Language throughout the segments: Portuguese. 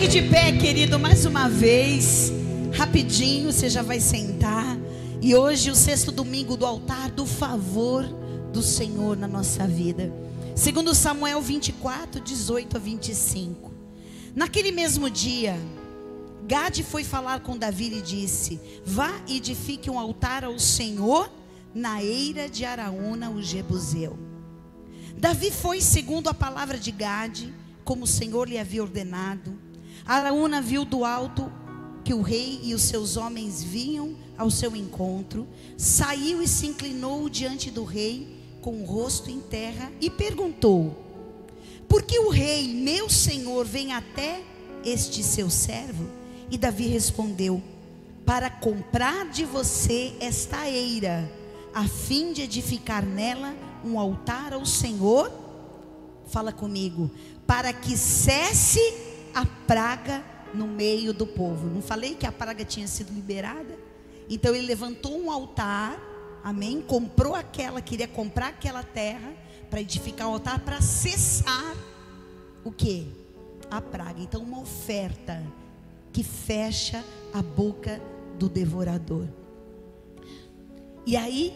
Fique de pé, querido, mais uma vez. Rapidinho, você já vai sentar. E hoje, o sexto domingo do altar do favor do Senhor na nossa vida. Segundo Samuel 24, 18 a 25. Naquele mesmo dia, Gade foi falar com Davi e disse: vá e edifique um altar ao Senhor na eira de Araúna, o Jebuseu. Davi foi segundo a palavra de Gade, como o Senhor lhe havia ordenado. Araúna viu do alto que o rei e os seus homens vinham ao seu encontro, saiu e se inclinou diante do rei com o rosto em terra e perguntou: por que o rei, meu senhor, vem até este seu servo? E Davi respondeu: para comprar de você esta eira, a fim de edificar nela um altar ao Senhor. Fala comigo: para que cesse a praga no meio do povo. Não falei que a praga tinha sido liberada? Então ele levantou um altar, amém? Queria comprar aquela terra para edificar um altar para cessar o que? A praga. Então uma oferta que fecha a boca do devorador. E aí,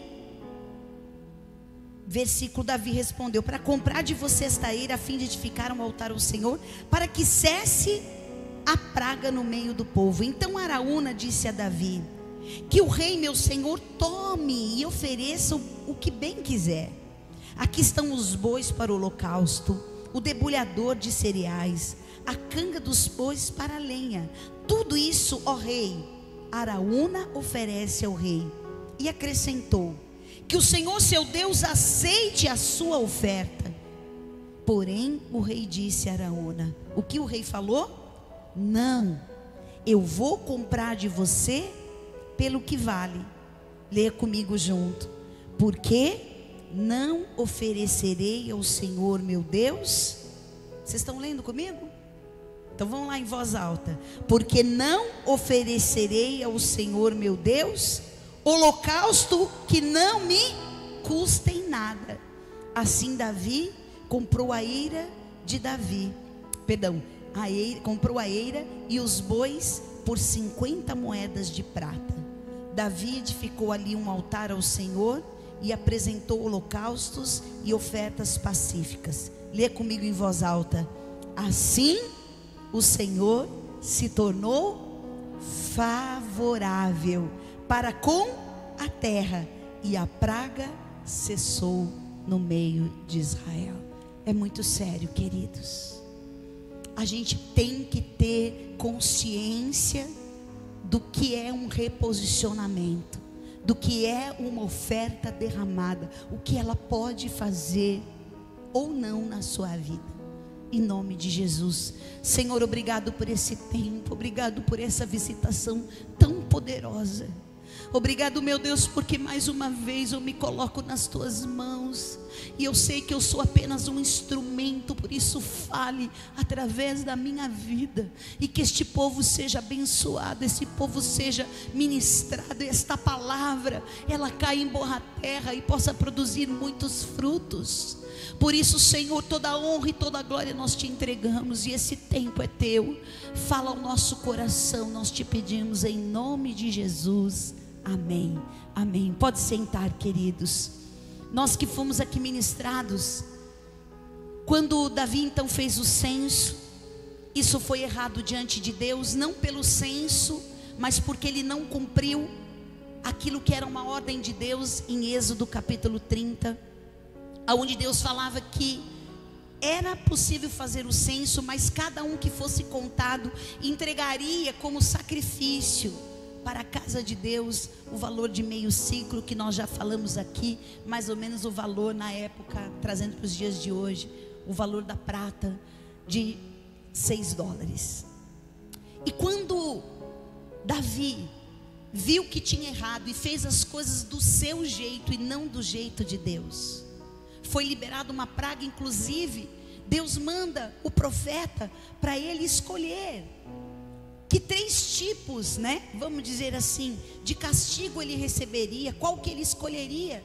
versículo, Davi respondeu: para comprar de você esta eira, a fim de edificar um altar ao Senhor, para que cesse a praga no meio do povo. Então Araúna disse a Davi: que o rei meu senhor tome e ofereça o que bem quiser. Aqui estão os bois para o holocausto, o debulhador de cereais, a canga dos bois para a lenha. Tudo isso, ó rei, Araúna oferece ao rei. E acrescentou: que o Senhor seu Deus aceite a sua oferta. Porém o rei disse a Araúna: o que o rei falou? Não, eu vou comprar de você pelo que vale. Leia comigo junto: porque não oferecerei ao Senhor meu Deus. Vocês estão lendo comigo? Então vamos lá em voz alta: porque não oferecerei ao Senhor meu Deus holocausto que não me custa em nada. Assim Davi comprou a eira de Davi, comprou a eira e os bois por 50 moedas de prata. Davi edificou ali um altar ao Senhor e apresentou holocaustos e ofertas pacíficas. Lê comigo em voz alta: assim o Senhor se tornou favorável para com a terra, e a praga cessou no meio de Israel. É muito sério, queridos. A gente tem que ter consciência do que é um reposicionamento, do que é uma oferta derramada, o que ela pode fazer ou não na sua vida. Em nome de Jesus. Senhor, obrigado por esse tempo, obrigado por essa visitação tão poderosa. Obrigado, meu Deus, porque mais uma vez eu me coloco nas tuas mãos, e eu sei que eu sou apenas um instrumento. Por isso fale através da minha vida, e que este povo seja abençoado, esse povo seja ministrado, esta palavra ela caia em boa terra e possa produzir muitos frutos. Por isso, Senhor, toda a honra e toda a glória nós te entregamos, e esse tempo é teu. Fala ao nosso coração, nós te pedimos em nome de Jesus. Amém, amém. Pode sentar, queridos. Nós que fomos aqui ministrados, quando Davi então fez o censo, isso foi errado diante de Deus, não pelo censo, mas porque ele não cumpriu aquilo que era uma ordem de Deus em Êxodo capítulo 30, onde Deus falava que era possível fazer o censo, mas cada um que fosse contado entregaria como sacrifício para a casa de Deus o valor de meio ciclo, que nós já falamos aqui, mais ou menos o valor na época, trazendo para os dias de hoje, o valor da prata de $6. E quando Davi viu que tinha errado e fez as coisas do seu jeito e não do jeito de Deus, foi liberada uma praga. Inclusive Deus manda o profeta para ele escolher que 3 tipos, vamos dizer assim, de castigo ele receberia, qual que ele escolheria.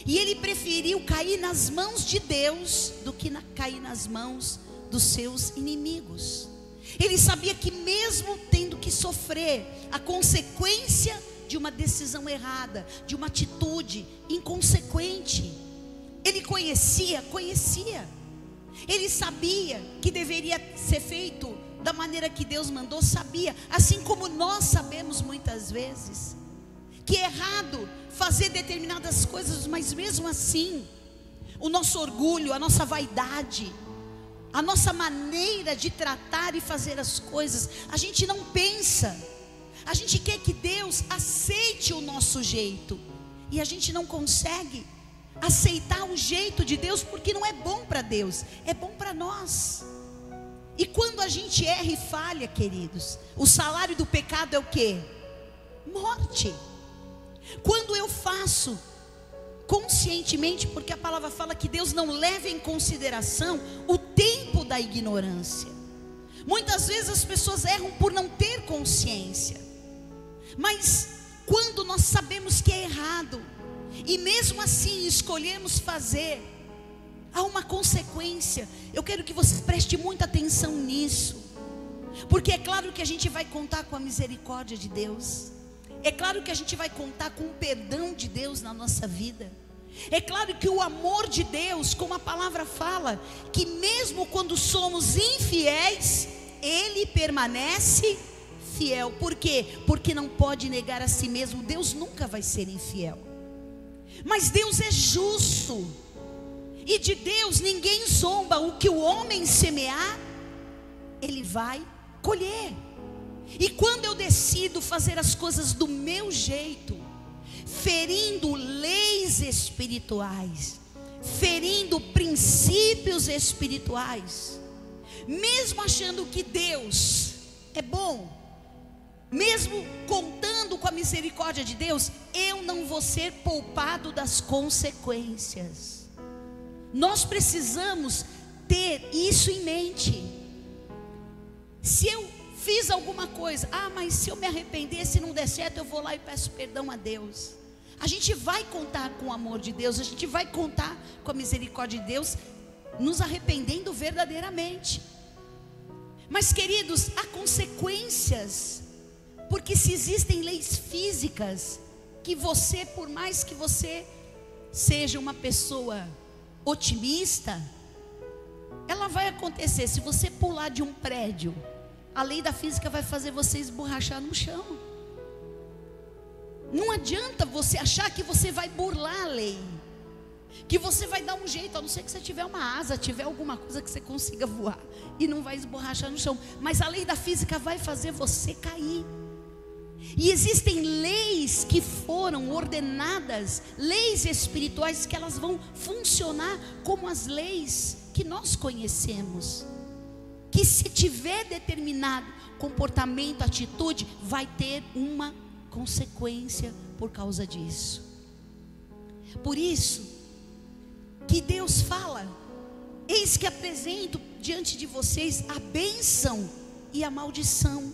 E ele preferiu cair nas mãos de Deus do que cair nas mãos dos seus inimigos. Ele sabia que mesmo tendo que sofrer a consequência de uma decisão errada, de uma atitude inconsequente, ele conhecia. Ele sabia que deveria ser feito da maneira que Deus mandou, sabia, assim como nós sabemos muitas vezes, que é errado fazer determinadas coisas, mas mesmo assim, o nosso orgulho, a nossa vaidade, a nossa maneira de tratar e fazer as coisas, a gente não pensa, a gente quer que Deus aceite o nosso jeito, e a gente não consegue aceitar o jeito de Deus, porque não é bom para Deus, é bom para nós. E quando a gente erra e falha, queridos, o salário do pecado é o quê? Morte. Quando eu faço conscientemente, porque a palavra fala que Deus não leva em consideração o tempo da ignorância. Muitas vezes as pessoas erram por não ter consciência, mas quando nós sabemos que é errado, e mesmo assim escolhemos fazer, há uma consequência. Eu quero que você preste muita atenção nisso, porque é claro que a gente vai contar com a misericórdia de Deus, é claro que a gente vai contar com o perdão de Deus na nossa vida, é claro que o amor de Deus, como a palavra fala, que mesmo quando somos infiéis, Ele permanece fiel. Por quê? Porque não pode negar a si mesmo. Deus nunca vai ser infiel, mas Deus é justo, e de Deus ninguém zomba. O que o homem semear, ele vai colher. E quando eu decido fazer as coisas do meu jeito, ferindo leis espirituais, ferindo princípios espirituais, mesmo achando que Deus é bom, mesmo contando com a misericórdia de Deus, eu não vou ser poupado das consequências. Nós precisamos ter isso em mente. Se eu fiz alguma coisa, mas se eu me arrepender, se não der certo, eu vou lá e peço perdão a Deus. A gente vai contar com o amor de Deus, a gente vai contar com a misericórdia de Deus, nos arrependendo verdadeiramente. Mas, queridos, há consequências, porque se existem leis físicas, que você, por mais que você seja uma pessoa otimista, ela vai acontecer. Se você pular de um prédio, a lei da física vai fazer você esborrachar no chão. Não adianta você achar que você vai burlar a lei, que você vai dar um jeito, a não ser que você tiver uma asa, tiver alguma coisa que você consiga voar, e não vai esborrachar no chão. Mas a lei da física vai fazer você cair. E existem leis que foram ordenadas, leis espirituais, que elas vão funcionar como as leis que nós conhecemos, que se tiver determinado comportamento, atitude, vai ter uma consequência por causa disso. Por isso que Deus fala: eis que apresento diante de vocês a bênção e a maldição,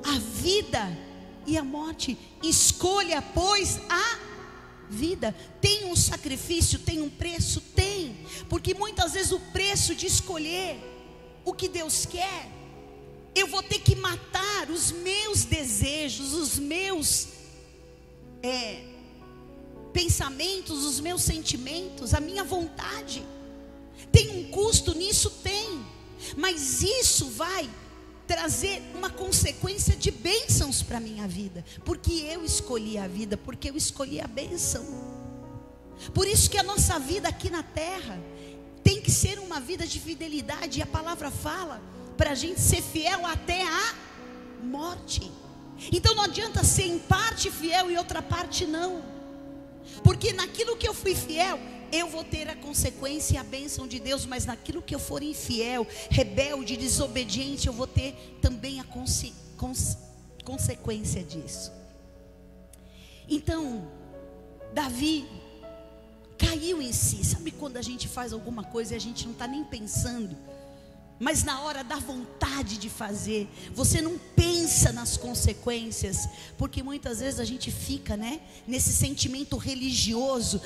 a vida e a morte. Escolha, pois, a vida. Tem um sacrifício, tem um preço? Tem, porque muitas vezes o preço de escolher o que Deus quer, eu vou ter que matar os meus desejos, os meus pensamentos, os meus sentimentos, a minha vontade. Tem um custo nisso? Tem, mas isso vai trazer uma consequência de bênçãos para a minha vida, porque eu escolhi a vida, porque eu escolhi a bênção. Por isso que a nossa vida aqui na terra tem que ser uma vida de fidelidade, e a palavra fala para a gente ser fiel até a morte. Então não adianta ser em parte fiel e outra parte não, porque naquilo que eu fui fiel, eu vou ter a consequência e a bênção de Deus, mas naquilo que eu for infiel, rebelde, desobediente, eu vou ter também a consequência disso. Então, Davi caiu em si. Sabe quando a gente faz alguma coisa e a gente não está nem pensando, mas na hora da vontade de fazer, você não pensa nas consequências, porque muitas vezes a gente fica, nesse sentimento religioso: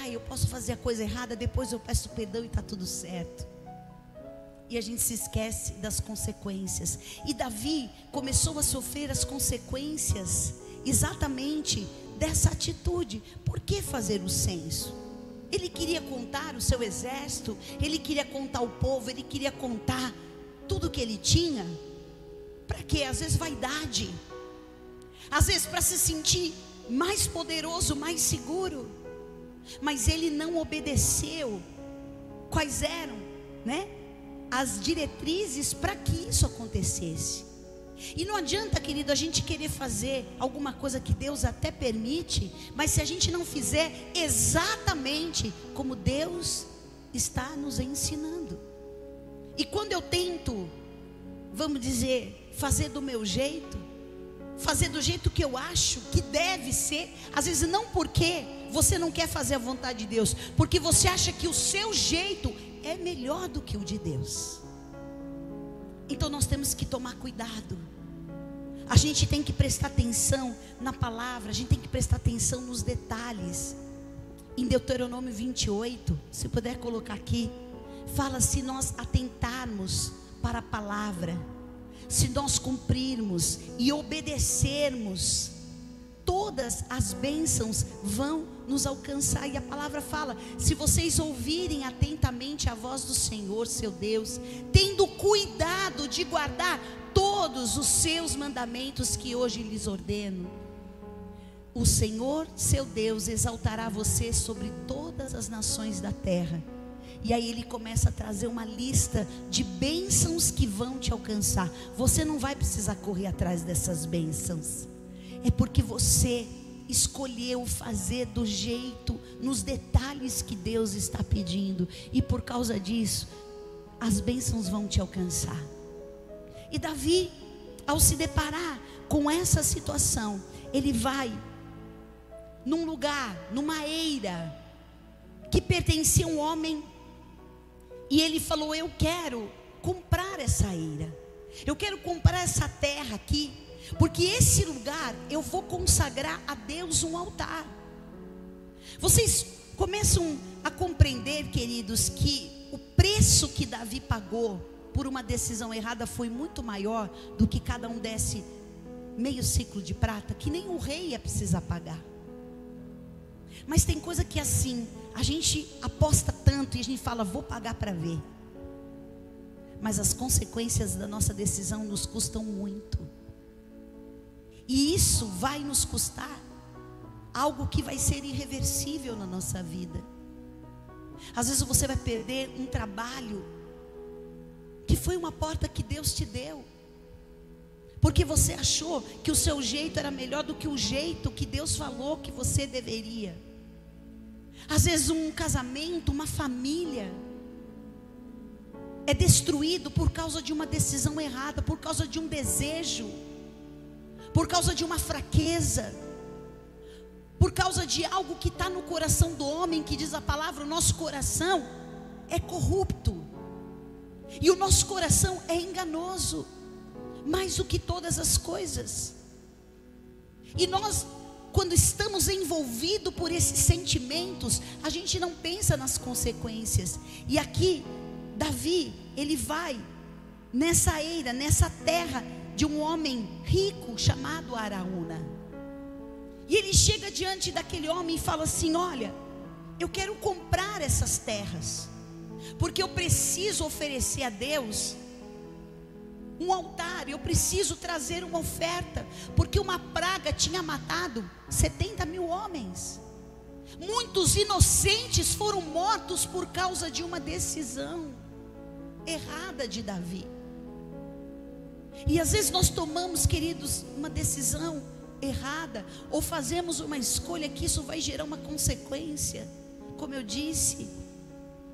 eu posso fazer a coisa errada, depois eu peço perdão e está tudo certo. e a gente se esquece das consequências. E Davi começou a sofrer as consequências exatamente dessa atitude. Por que fazer o censo? Ele queria contar o seu exército, ele queria contar o povo, ele queria contar tudo que ele tinha. Para quê? Às vezes vaidade, às vezes para se sentir mais poderoso, mais seguro. Mas ele não obedeceu quais eram, né, as diretrizes para que isso acontecesse. E não adianta, querido, a gente querer fazer alguma coisa que Deus até permite, mas se a gente não fizer exatamente como Deus está nos ensinando. E quando eu tento, vamos dizer, fazer do meu jeito, fazer do jeito que eu acho que deve ser, às vezes não porque você não quer fazer a vontade de Deus, porque você acha que o seu jeito é melhor do que o de Deus. Então nós temos que tomar cuidado. A gente tem que prestar atenção na palavra, a gente tem que prestar atenção nos detalhes. Em Deuteronômio 28, se puder colocar aqui, fala: se nós atentarmos para a palavra, se nós cumprirmos e obedecermos, todas as bênçãos vão nos alcançar. E a palavra fala: se vocês ouvirem atentamente a voz do Senhor seu Deus, tendo cuidado de guardar todos os seus mandamentos que hoje lhes ordeno, o Senhor seu Deus exaltará você sobre todas as nações da terra. E aí ele começa a trazer uma lista de bênçãos que vão te alcançar. Você não vai precisar correr atrás dessas bênçãos, é porque você escolheu fazer do jeito, nos detalhes que Deus está pedindo. E por causa disso, as bênçãos vão te alcançar. E Davi, ao se deparar com essa situação, ele vai num lugar, numa eira que pertencia a um homem, e ele falou: eu quero comprar essa eira, eu quero comprar essa terra aqui, porque esse lugar eu vou consagrar a Deus um altar. Vocês começam a compreender, queridos, que o preço que Davi pagou por uma decisão errada foi muito maior do que cada um desse meio ciclo de prata, que nem o rei ia precisar pagar. Mas tem coisa que assim, a gente aposta tanto e a gente fala: vou pagar para ver. Mas as consequências da nossa decisão nos custam muito. E isso vai nos custar algo que vai ser irreversível na nossa vida. Às vezes você vai perder um trabalho que foi uma porta que Deus te deu, porque você achou que o seu jeito era melhor do que o jeito que Deus falou que você deveria. Às vezes um casamento, uma família é destruído por causa de uma decisão errada, por causa de um desejo, por causa de uma fraqueza, por causa de algo que está no coração do homem, que diz a palavra: o nosso coração é corrupto, e o nosso coração é enganoso, mais do que todas as coisas. E nós, quando estamos envolvidos por esses sentimentos, a gente não pensa nas consequências. E aqui, Davi, ele vai nessa eira, nessa terra de um homem rico chamado Araúna. E ele chega diante daquele homem e fala assim: olha, eu quero comprar essas terras, porque eu preciso oferecer a Deus um altar, eu preciso trazer uma oferta, porque uma praga tinha matado 70 mil homens. Muitos inocentes foram mortos por causa de uma decisão errada de Davi. E às vezes nós tomamos, queridos, uma decisão errada, ou fazemos uma escolha que isso vai gerar uma consequência, como eu disse,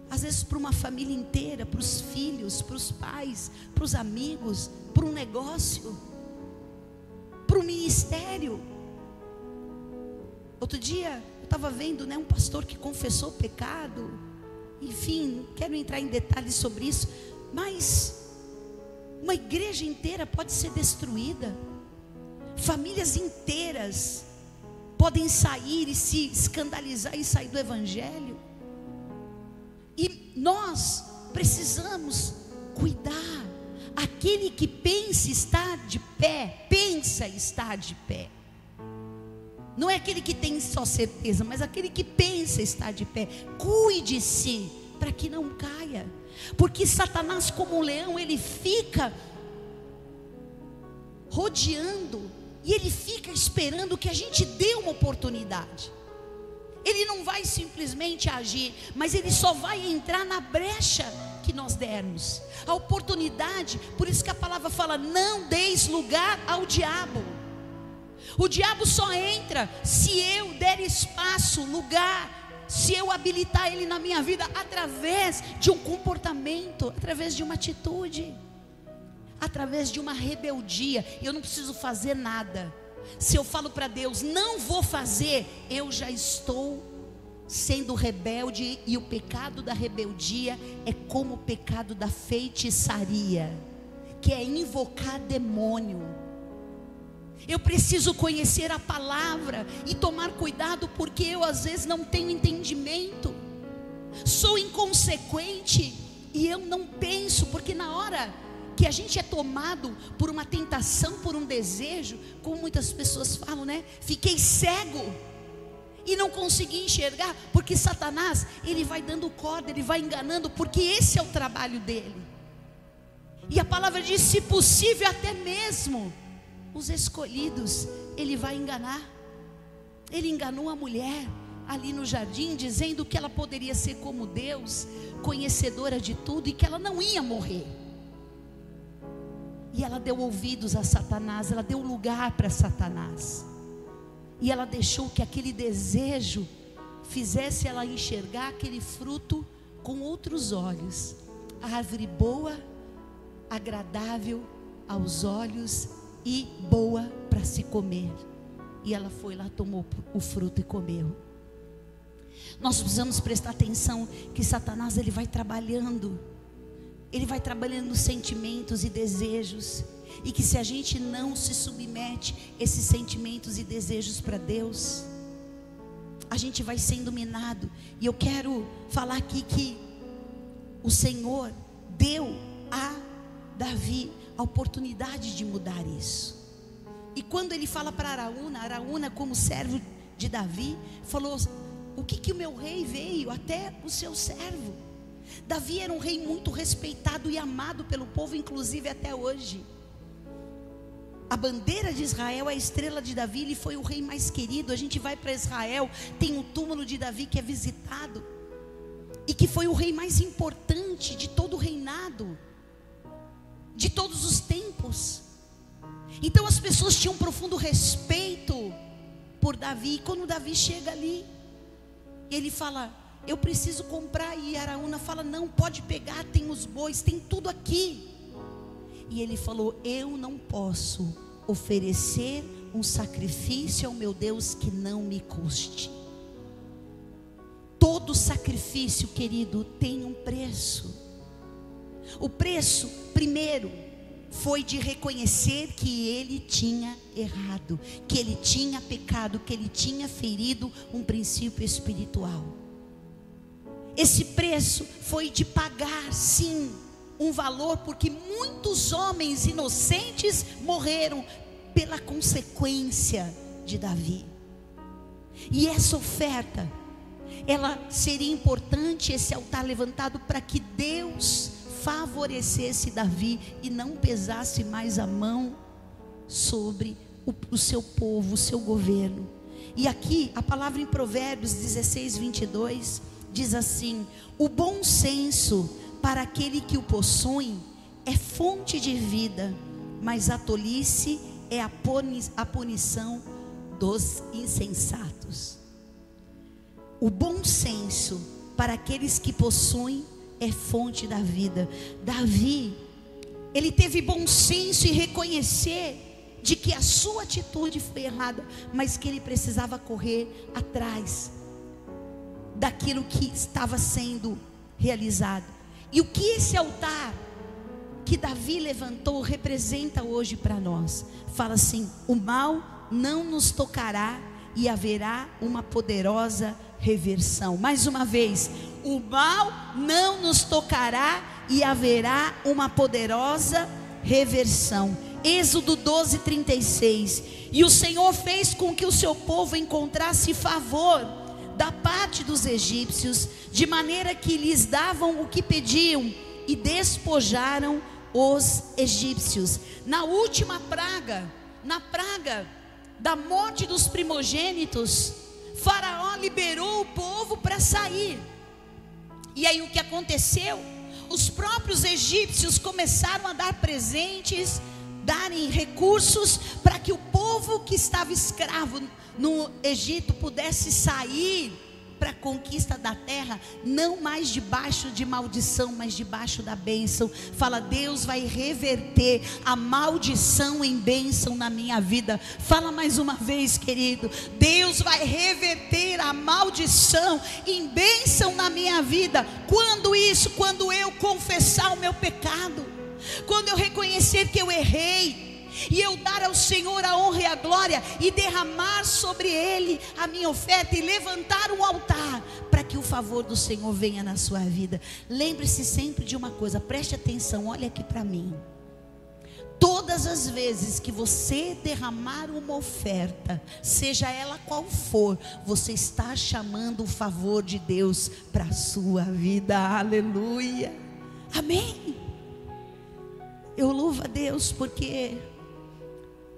às vezes para uma família inteira, para os filhos, para os pais, para os amigos, para um negócio, para um ministério. Outro dia eu estava vendo, um pastor que confessou o pecado. Enfim, não quero entrar em detalhes sobre isso, mas uma igreja inteira pode ser destruída, famílias inteiras podem sair e se escandalizar e sair do evangelho. E nós precisamos cuidar. Aquele que pensa estar de pé, pensa estar de pé. Não é aquele que tem só certeza, mas aquele que pensa estar de pé. Cuide-se para que não caia. Porque Satanás, como um leão, ele fica rodeando e ele fica esperando que a gente dê uma oportunidade. Ele não vai simplesmente agir, mas ele só vai entrar na brecha que nós dermos. A oportunidade, por isso que a palavra fala: não deis lugar ao diabo. O diabo só entra se eu der espaço, lugar, se eu habilitar ele na minha vida através de um comportamento, através de uma atitude, através de uma rebeldia. Eu não preciso fazer nada. Se eu falo para Deus, não vou fazer, eu já estou sendo rebelde. E o pecado da rebeldia é como o pecado da feitiçaria, que é invocar demônio. Eu preciso conhecer a palavra e tomar cuidado, porque eu às vezes não tenho entendimento, sou inconsequente e eu não penso, porque na hora que a gente é tomado por uma tentação, por um desejo, como muitas pessoas falam, né? Fiquei cego e não consegui enxergar, porque Satanás, ele vai dando corda, ele vai enganando, porque esse é o trabalho dele. E a palavra diz: se possível até mesmo os escolhidos ele vai enganar. Ele enganou a mulher ali no jardim, dizendo que ela poderia ser como Deus, conhecedora de tudo, e que ela não ia morrer. E ela deu ouvidos a Satanás, ela deu lugar para Satanás, e ela deixou que aquele desejo fizesse ela enxergar aquele fruto com outros olhos. A árvore boa, agradável aos olhos e boa para se comer. E ela foi lá, tomou o fruto e comeu. Nós precisamos prestar atenção que Satanás, ele vai trabalhando nos sentimentos e desejos, e que se a gente não se submete esses sentimentos e desejos para Deus, a gente vai sendo minado. E eu quero falar aqui que o Senhor deu a Davi a oportunidade de mudar isso. E quando ele fala para Araúna como servo de Davi, falou: o que o meu rei veio até o seu servo? Davi era um rei muito respeitado e amado pelo povo, inclusive até hoje. A bandeira de Israel é a estrela de Davi. Ele foi o rei mais querido. A gente vai para Israel, tem o túmulo de Davi que é visitado, e que foi o rei mais importante de todo o reinado, de todos os tempos. Então as pessoas tinham um profundo respeito por Davi. E quando Davi chega ali, ele fala: eu preciso comprar. E Araúna fala: não, pode pegar, tem os bois, tem tudo aqui. E ele falou: eu não posso oferecer um sacrifício ao meu Deus que não me custe. Todo sacrifício, querido, tem um preço. O preço, primeiro, foi de reconhecer que ele tinha errado, que ele tinha pecado, que ele tinha ferido um princípio espiritual. Esse preço foi de pagar, sim, um valor, porque muitos homens inocentes morreram pela consequência de Davi. E essa oferta, ela seria importante, esse altar levantado, para que Deus favorecesse Davi e não pesasse mais a mão sobre o seu povo, o seu governo. E aqui a palavra em Provérbios 16:22 diz assim: o bom senso para aquele que o possui é fonte de vida, mas a tolice é a punição dos insensatos. O bom senso para aqueles que possuem é fonte da vida. Davi, ele teve bom senso em reconhecer de que a sua atitude foi errada, mas que ele precisava correr atrás daquilo que estava sendo realizado. E o que esse altar que Davi levantou representa hoje para nós? Fala assim: o mal não nos tocará e haverá uma poderosa reversão. Mais uma vez: o mal não nos tocará e haverá uma poderosa reversão. Êxodo 12:36. E o Senhor fez com que o seu povo encontrasse favor da parte dos egípcios, de maneira que lhes davam o que pediam, e despojaram os egípcios. Na última praga, na praga da morte dos primogênitos, Faraó liberou o povo para sair. E aí o que aconteceu? Os próprios egípcios começaram a dar presentes, darem recursos para que o povo que estava escravo no Egito pudesse sair para a conquista da terra, não mais debaixo de maldição, mas debaixo da bênção. Fala: Deus vai reverter a maldição em bênção na minha vida. Fala mais uma vez, querido: Deus vai reverter a maldição em bênção na minha vida. Quando isso? Quando eu confessar o meu pecado, quando eu reconhecer que eu errei, e eu dar ao Senhor a honra e a glória, e derramar sobre Ele a minha oferta, e levantar um altar, para que o favor do Senhor venha na sua vida. Lembre-se sempre de uma coisa, preste atenção, olha aqui para mim. Todas as vezes que você derramar uma oferta, seja ela qual for, você está chamando o favor de Deus para a sua vida. Aleluia, amém. Eu louvo a Deus porque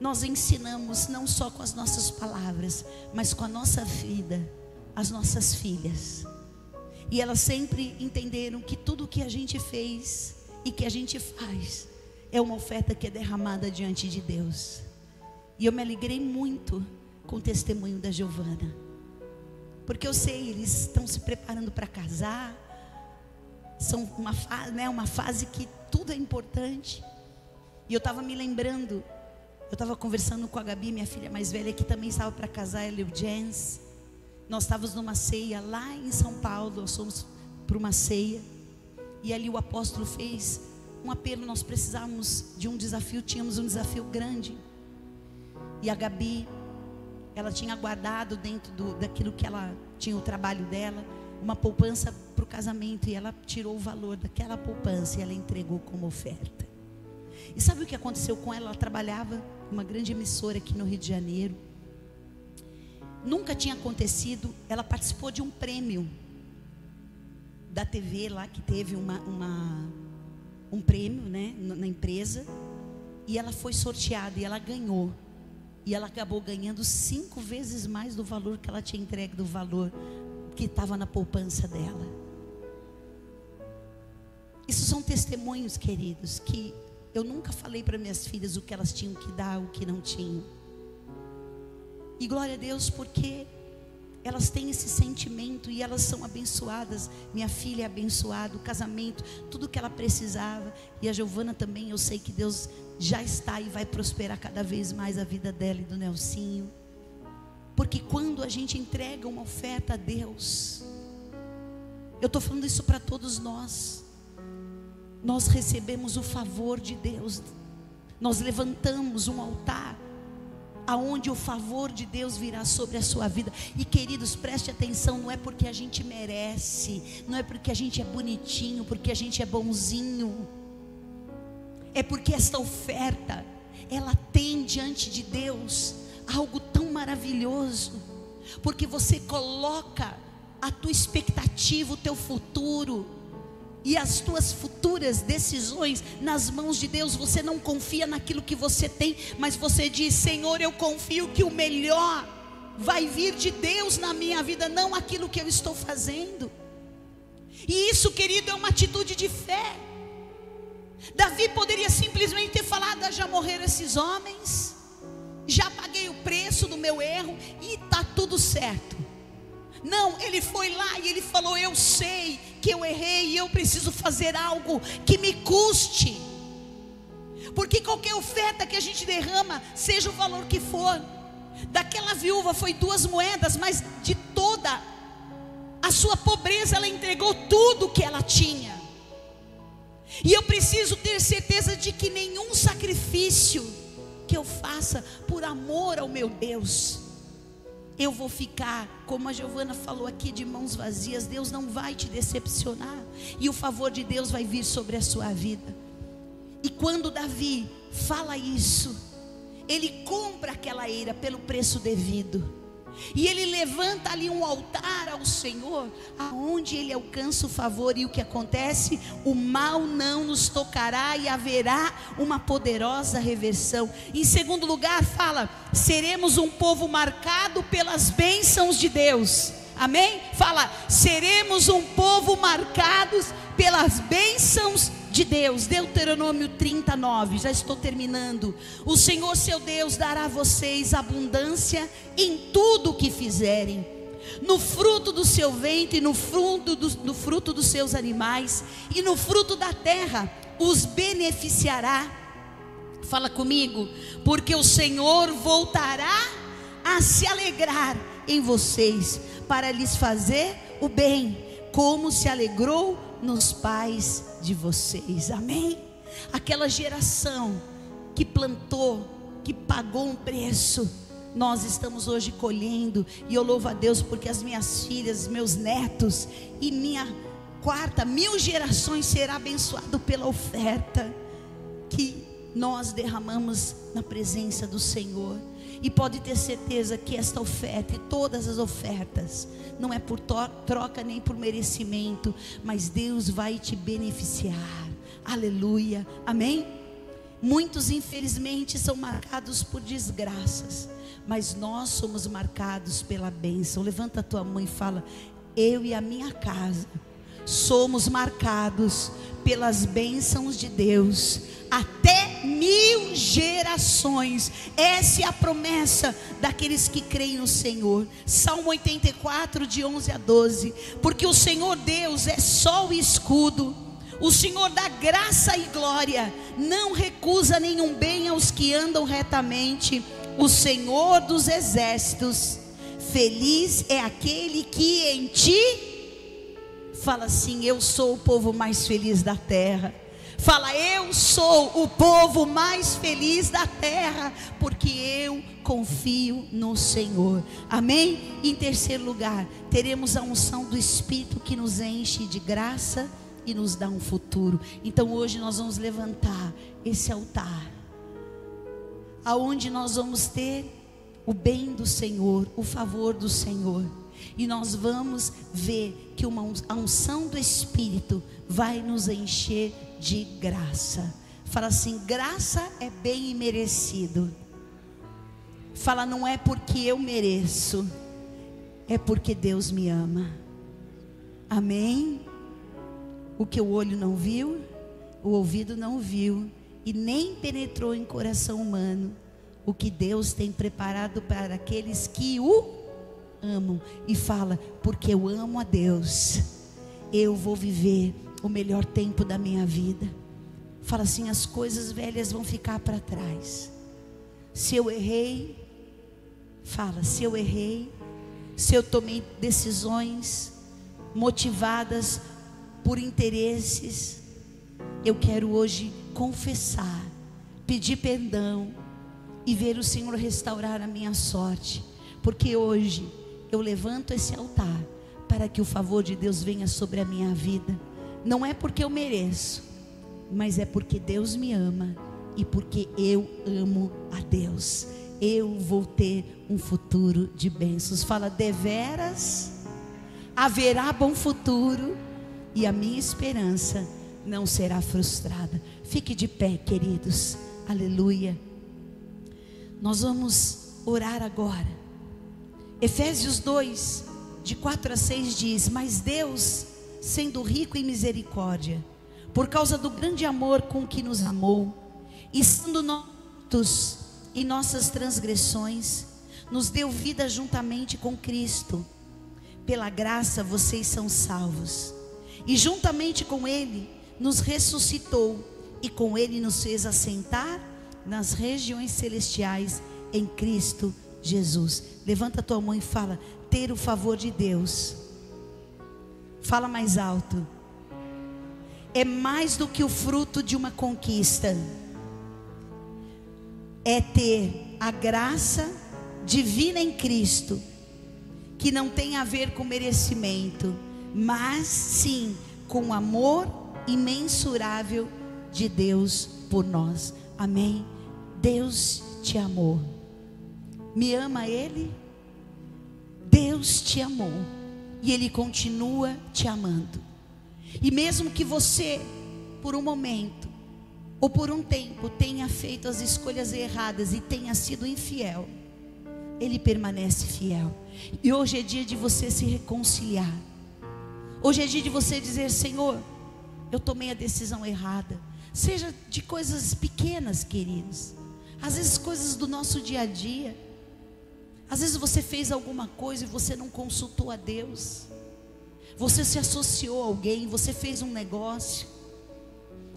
nós ensinamos não só com as nossas palavras, mas com a nossa vida, as nossas filhas. E elas sempre entenderam que tudo o que a gente fez e que a gente faz é uma oferta que é derramada diante de Deus. E eu me alegrei muito com o testemunho da Giovana, porque eu sei, eles estão se preparando para casar. São uma fase que tudo é importante. E eu estava me lembrando, eu estava conversando com a Gabi, minha filha mais velha, que também estava para casar, ela e o Jens. Nós estávamos numa ceia lá em São Paulo, nós fomos para uma ceia, e ali o apóstolo fez um apelo. Nós precisávamos de um desafio, tínhamos um desafio grande. E a Gabi, ela tinha guardado dentro daquilo que ela tinha, o trabalho dela, uma poupança para o casamento, e ela tirou o valor daquela poupança e ela entregou como oferta. E sabe o que aconteceu com ela? Ela trabalhava em uma grande emissora aqui no Rio de Janeiro. Nunca tinha acontecido. Ela participou de um prêmio da TV lá, que teve um prêmio, né, na empresa. E ela foi sorteada e ela ganhou. E ela acabou ganhando 5 vezes mais do valor que ela tinha entregue, do valor que estava na poupança dela. Isso são testemunhos, queridos, que eu nunca falei para minhas filhas o que elas tinham que dar, o que não tinham. E glória a Deus, porque elas têm esse sentimento e elas são abençoadas. Minha filha é abençoada, o casamento, tudo que ela precisava. E a Giovana também, eu sei que Deus já está e vai prosperar cada vez mais a vida dela e do Nelsinho. Porque quando a gente entrega uma oferta a Deus, eu estou falando isso para todos nós, nós recebemos o favor de Deus. Nós levantamos um altar aonde o favor de Deus virá sobre a sua vida. E queridos, preste atenção, não é porque a gente merece, não é porque a gente é bonitinho, porque a gente é bonzinho. É porque esta oferta, ela tem diante de Deus algo tão maravilhoso, porque você coloca a tua expectativa, o teu futuro e as tuas futuras decisões nas mãos de Deus. Você não confia naquilo que você tem, mas você diz: Senhor, eu confio que o melhor vai vir de Deus na minha vida, não aquilo que eu estou fazendo. E isso, querido, é uma atitude de fé. Davi poderia simplesmente ter falado: já morreram esses homens, já paguei o preço do meu erro e está tudo certo. Não, ele foi lá e ele falou: eu sei que eu errei e eu preciso fazer algo que me custe. Porque qualquer oferta que a gente derrama, seja o valor que for, daquela viúva foi 2 moedas, mas de toda a sua pobreza ela entregou tudo que ela tinha. E eu preciso ter certeza de que nenhum sacrifício que eu faça por amor ao meu Deus eu vou ficar, como a Giovana falou aqui, de mãos vazias. Deus não vai te decepcionar, e o favor de Deus vai vir sobre a sua vida. E quando Davi fala isso, ele compra aquela eira pelo preço devido, e ele levanta ali um altar ao Senhor, aonde ele alcança o favor. E o que acontece? O mal não nos tocará, e haverá uma poderosa reversão. Em segundo lugar, fala: seremos um povo marcado pelas bênçãos de Deus. Amém? Fala: seremos um povo marcados pelas bênçãos de Deus. Deuteronômio 39, já estou terminando. O Senhor seu Deus dará a vocês abundância em tudo o que fizerem, no fruto do seu ventre, no fruto dos seus animais, e no fruto da terra os beneficiará. Fala comigo: porque o Senhor voltará a se alegrar em vocês, para lhes fazer o bem, como se alegrou nos pais de vocês. Amém? Aquela geração que plantou, que pagou um preço, nós estamos hoje colhendo. E eu louvo a Deus porque as minhas filhas, meus netos e minha quarta, 1000 gerações será abençoado pela oferta que nós derramamos na presença do Senhor. E pode ter certeza que esta oferta e todas as ofertas não é por troca nem por merecimento, mas Deus vai te beneficiar. Aleluia, amém? Muitos infelizmente são marcados por desgraças, mas nós somos marcados pela bênção. Levanta a tua mão e fala: eu e a minha casa somos marcados pelas bênçãos de Deus, até 1000 gerações. Essa é a promessa daqueles que creem no Senhor. Salmo 84, de 11 a 12. Porque o Senhor Deus é sol e escudo, o Senhor dá graça e glória, não recusa nenhum bem aos que andam retamente. O Senhor dos exércitos, feliz é aquele que em ti. Fala assim: eu sou o povo mais feliz da terra. Fala: eu sou o povo mais feliz da terra, porque eu confio no Senhor. Amém? Em terceiro lugar, teremos a unção do Espírito que nos enche de graça e nos dá um futuro. Então hoje nós vamos levantar esse altar, aonde nós vamos ter o bem do Senhor, o favor do Senhor. E nós vamos ver que a unção do Espírito vai nos encher de graça. Fala assim: graça é bem imerecido. Fala: não é porque eu mereço, é porque Deus me ama. Amém? O que o olho não viu, o ouvido não viu, e nem penetrou em coração humano, o que Deus tem preparado para aqueles que o amam. E fala: porque eu amo a Deus, eu vou viver o melhor tempo da minha vida. Fala assim: as coisas velhas vão ficar para trás. Se eu errei, fala, se eu errei, se eu tomei decisões motivadas por interesses, eu quero hoje confessar, pedir perdão e ver o Senhor restaurar a minha sorte. Porque hoje eu levanto esse altar para que o favor de Deus venha sobre a minha vida. Não é porque eu mereço, mas é porque Deus me ama e porque eu amo a Deus. Eu vou ter um futuro de bênçãos. Fala: deveras haverá bom futuro, e a minha esperança não será frustrada. Fique de pé, queridos. Aleluia. Nós vamos orar agora. Efésios 2, de 4 a 6 diz: mas Deus, sendo rico em misericórdia, por causa do grande amor com que nos amou, e sendo mortos em nossas transgressões, nos deu vida juntamente com Cristo. Pela graça vocês são salvos, e juntamente com Ele nos ressuscitou, e com Ele nos fez assentar nas regiões celestiais em Cristo Jesus. Levanta a tua mão e fala: ter o favor de Deus. Fala mais alto. É mais do que o fruto de uma conquista. É ter a graça divina em Cristo que não tem a ver com merecimento, mas sim com o amor imensurável de Deus por nós. Amém? Deus te amou. Me ama Ele? Deus te amou e Ele continua te amando. E mesmo que você, por um momento ou por um tempo, tenha feito as escolhas erradas e tenha sido infiel, Ele permanece fiel. E hoje é dia de você se reconciliar. Hoje é dia de você dizer: Senhor, eu tomei a decisão errada. Seja de coisas pequenas, queridos. Às vezes coisas do nosso dia a dia. Às vezes você fez alguma coisa e você não consultou a Deus. Você se associou a alguém, você fez um negócio.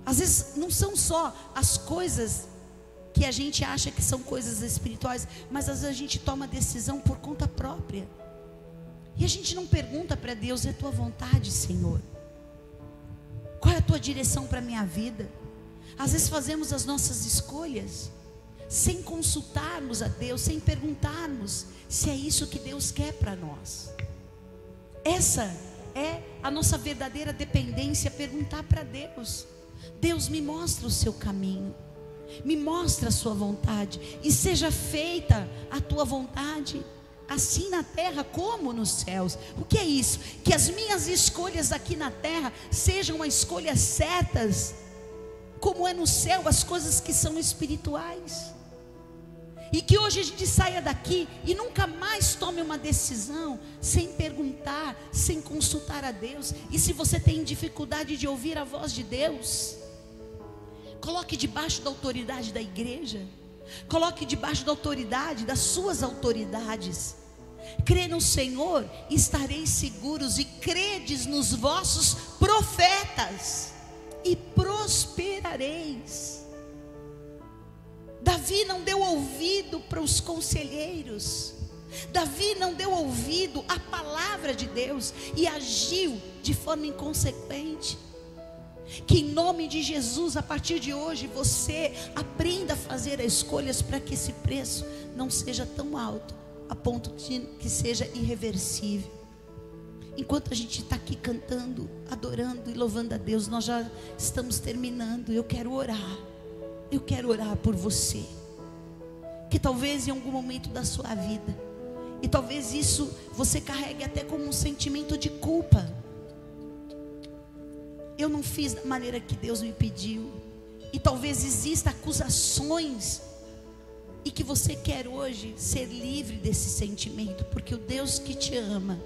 Às vezes não são só as coisas que a gente acha que são coisas espirituais, mas às vezes a gente toma decisão por conta própria. E a gente não pergunta para Deus: é a tua vontade, Senhor? Qual é a tua direção para a minha vida? Às vezes fazemos as nossas escolhas sem consultarmos a Deus, sem perguntarmos se é isso que Deus quer para nós. Essa é a nossa verdadeira dependência, perguntar para Deus: Deus, me mostra o seu caminho, me mostra a sua vontade, e seja feita a tua vontade, assim na terra como nos céus. O que é isso? Que as minhas escolhas aqui na terra sejam as escolhas certas, como é no céu as coisas que são espirituais. E que hoje a gente saia daqui e nunca mais tome uma decisão sem perguntar, sem consultar a Deus. E se você tem dificuldade de ouvir a voz de Deus, coloque debaixo da autoridade da igreja. Coloque debaixo da autoridade das suas autoridades. Crê no Senhor e estareis seguros, e credes nos vossos profetas e prosperareis. Davi não deu ouvido para os conselheiros. Davi não deu ouvido à palavra de Deus e agiu de forma inconsequente. Que em nome de Jesus, a partir de hoje, você aprenda a fazer escolhas para que esse preço não seja tão alto, a ponto de que seja irreversível. Enquanto a gente está aqui cantando, adorando e louvando a Deus, nós já estamos terminando. Eu quero orar por você, que talvez em algum momento da sua vida, e talvez isso você carregue até como um sentimento de culpa. Eu não fiz da maneira que Deus me pediu, e talvez exista acusações, e que você quer hoje ser livre desse sentimento, porque o Deus que te ama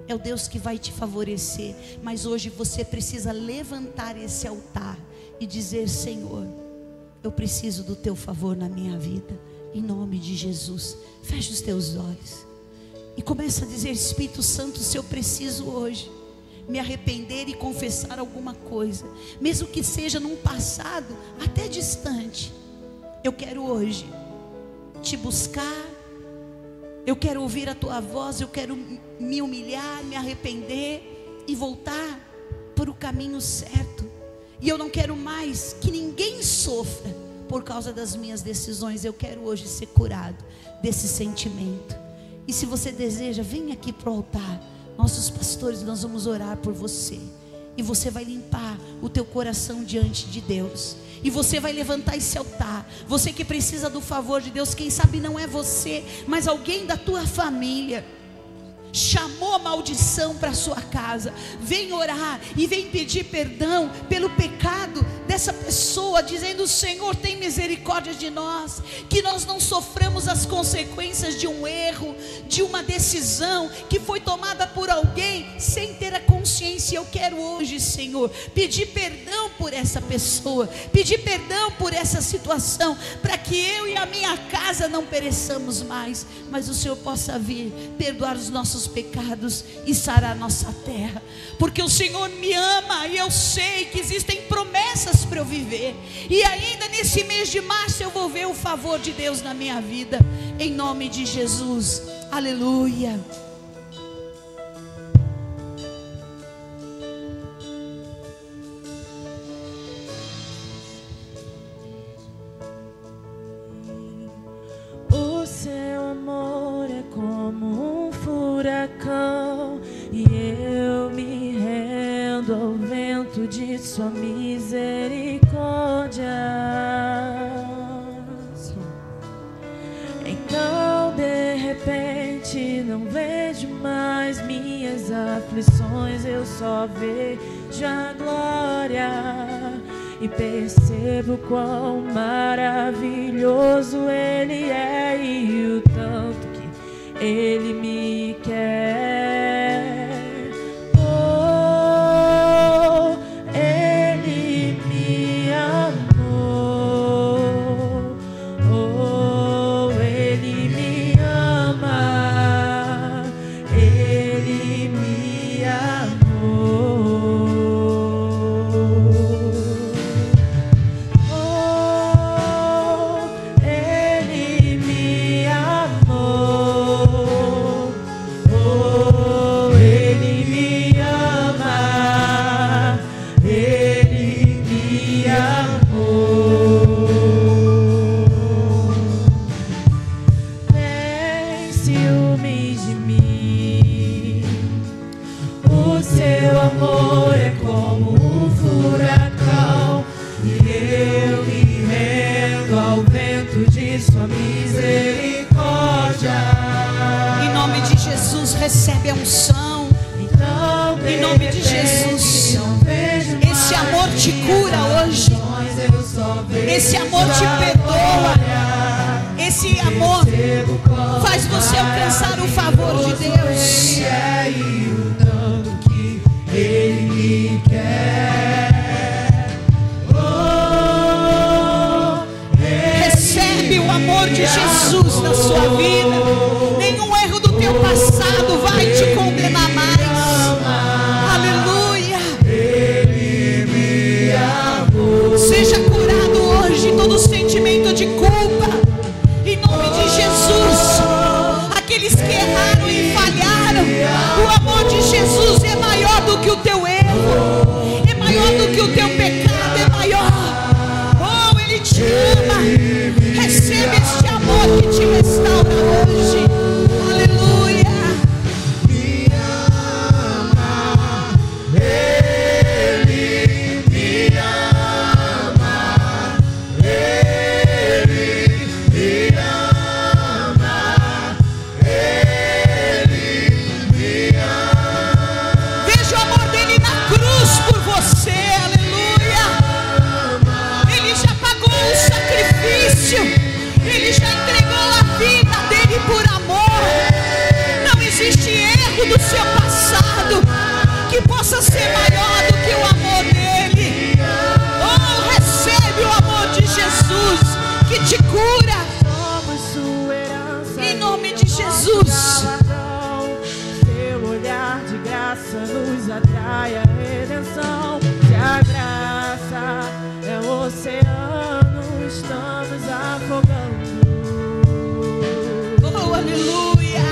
é o Deus que vai te favorecer. Mas hoje você precisa levantar esse altar e dizer: Senhor, eu preciso do teu favor na minha vida, em nome de Jesus. Feche os teus olhos e começa a dizer: Espírito Santo, se eu preciso hoje me arrepender e confessar alguma coisa, mesmo que seja num passado até distante, eu quero hoje te buscar, eu quero ouvir a tua voz, eu quero me humilhar, me arrepender e voltar para o caminho certo. E eu não quero mais que ninguém sofra por causa das minhas decisões. Eu quero hoje ser curado desse sentimento. E se você deseja, vem aqui para o altar. Nossos pastores, nós vamos orar por você. E você vai limpar o teu coração diante de Deus. E você vai levantar esse altar. Você que precisa do favor de Deus, quem sabe não é você, mas alguém da tua família chamou a maldição para sua casa. Vem orar e vem pedir perdão pelo pecado dessa pessoa, dizendo: Senhor, tem misericórdia de nós, que nós não soframos as consequências de um erro, de uma decisão que foi tomada por alguém sem ter a consciência. Eu quero hoje, Senhor, pedir perdão por essa pessoa, pedir perdão por essa situação, para que eu e a minha casa não pereçamos mais, mas o Senhor possa vir perdoar os nossos pecados e sarar nossa terra, porque o Senhor me ama e eu sei que existem promessas para eu viver, e ainda nesse mês de março eu vou ver o favor de Deus na minha vida, em nome de Jesus. Aleluia. O seu amor é como um furacão aumento de sua misericórdia. Então de repente não vejo mais minhas aflições, eu só vejo a glória e percebo quão maravilhoso Ele é e o tanto que Ele me quer. Oh, Ele me amou. Oh, Ele me ama. Ele me amou. Oh, Ele me amou. Oh, Ele me ama. Ele me amou. Nem ciúmes de mim. O seu amor é como um furacão e eu me rendo ao vento de sua misericórdia. Em nome de Jesus, recebe a unção. Então, Em nome de Jesus. Esse amor te cura hoje. Esse amor te perdoa. Esse amor faz você alcançar o favor de Deus. E o tanto que Ele me quer. Oh, Recebe o amor de Jesus na sua vida. Nenhum erro do teu passado vai te condenar mais. Aleluia. Ele me amou. Seja curado hoje todo sentimento de culpa. Em nome de Jesus. Aqueles que erraram e falharam, o amor de Jesus é maior do que o teu erro, é maior do que o teu pecado, é maior. Oh, Ele te ama. Recebe este amor que te restaura hoje. Aleluia. Me ama. Ele me ama. Ele me ama. Ele me ama. Veja o amor dele na cruz por você. Aleluia. Ele já pagou o sacrifício. Ele já entregou a vida dele por amor. Não existe erro do seu passado que possa ser maior do que o amor dele. Oh, recebe o amor de Jesus que te cura. Somos sua herança. Em nome de Jesus. Seu olhar de graça nos atrai a redenção. Se a graça é o oceano, estamos afogando. Oh, aleluia.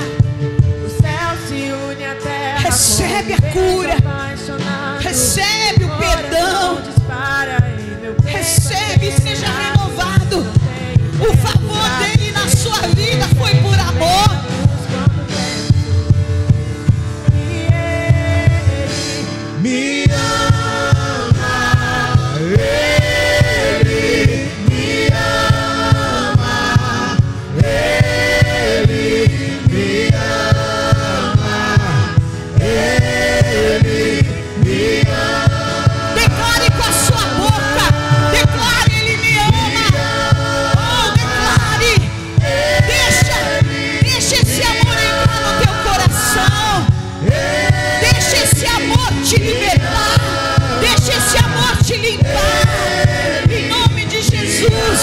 O céu se une à terra. Recebe a como um cura. vento apaixonado. Recebe o perdão. Coração dispara em meu peito. Recebe e seja renovado. O favor dele na sua vida foi por amor. Me ama, Ele me ama, Ele me ama, Ele me ama. Declare com a sua boca. Declare, Ele me ama. Oh, declare. Deixa esse amor entrar no teu coração. Deixa esse amor te libertar. Deixa esse amor te limpar. Em nome de Jesus.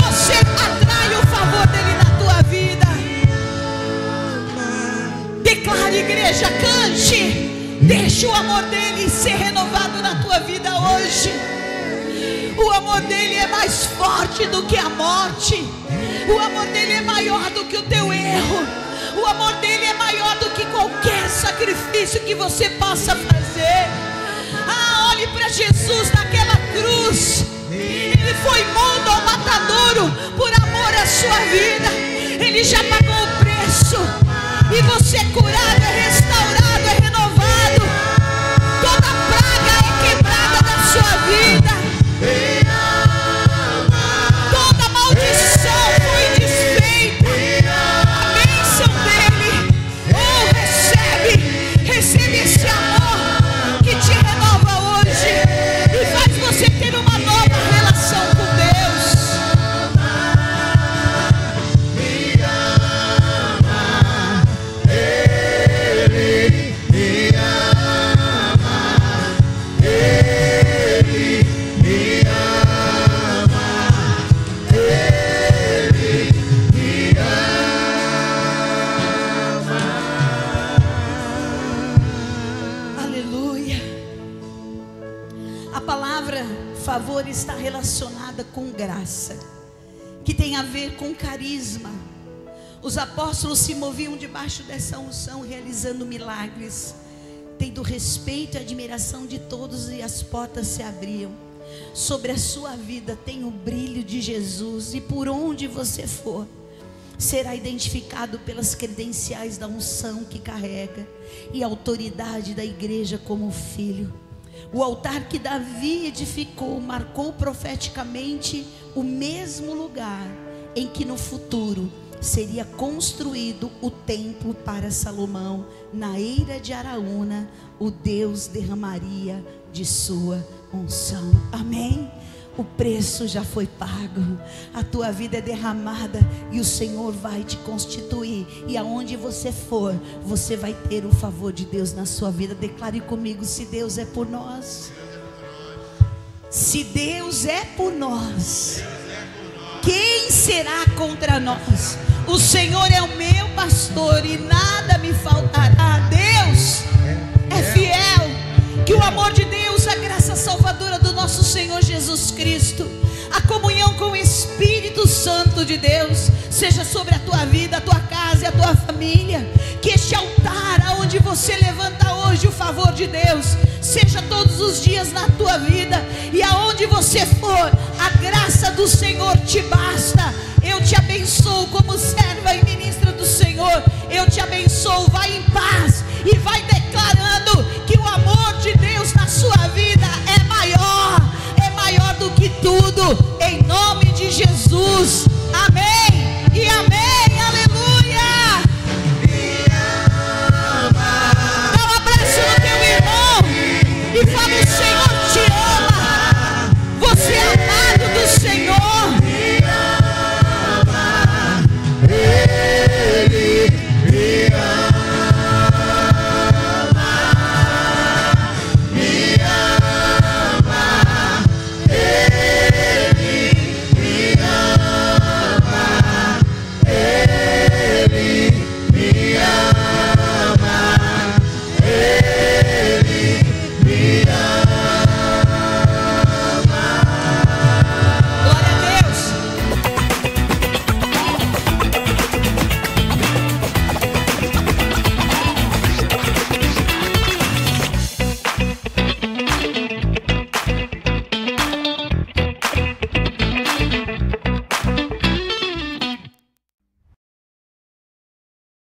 Você atrai o favor dele na tua vida. Declare, igreja, cante. Deixa o amor dele ser renovado na tua vida hoje. O amor dele é mais forte do que a morte. O amor dele é maior do que o teu erro. O amor dele é maior do que qualquer sacrifício que você possa fazer. Ah, olhe para Jesus naquela cruz. Ele foi mundo ao matadouro por amor à sua vida. Ele já pagou o preço. E você é curado, é restaurado, é renovado. Toda praga é palavra favor está relacionada com graça, que tem a ver com carisma. Os apóstolos se moviam debaixo dessa unção, realizando milagres, tendo respeito e admiração de todos, e as portas se abriam. Sobre a sua vida tem o brilho de Jesus, e por onde você for, será identificado pelas credenciais da unção que carrega e a autoridade da igreja como filho. O altar que Davi edificou marcou profeticamente o mesmo lugar em que no futuro seria construído o templo para Salomão. Na eira de Araúna, o Deus derramaria de sua unção. Amém? O preço já foi pago, a tua vida é derramada e o Senhor vai te constituir, e aonde você for, você vai ter o favor de Deus na sua vida. Declare comigo: se Deus é por nós, se Deus é por nós, quem será contra nós? O Senhor é o meu pastor e nada me faltará. Deus é fiel. Que o amor de Deus, a graça salvadora do nosso Senhor Jesus Cristo, a comunhão com o Espírito Santo de Deus seja sobre a tua vida, a tua casa e a tua família. Que este altar aonde você levanta hoje o favor de Deus seja todos os dias na tua vida, e aonde você for, a graça do Senhor te basta. Eu te abençoo como serva e ministra do Senhor. Eu te abençoo. Vai em paz e vai declarando que o amor de Deus na sua vida é maior do que tudo, em nome de Jesus.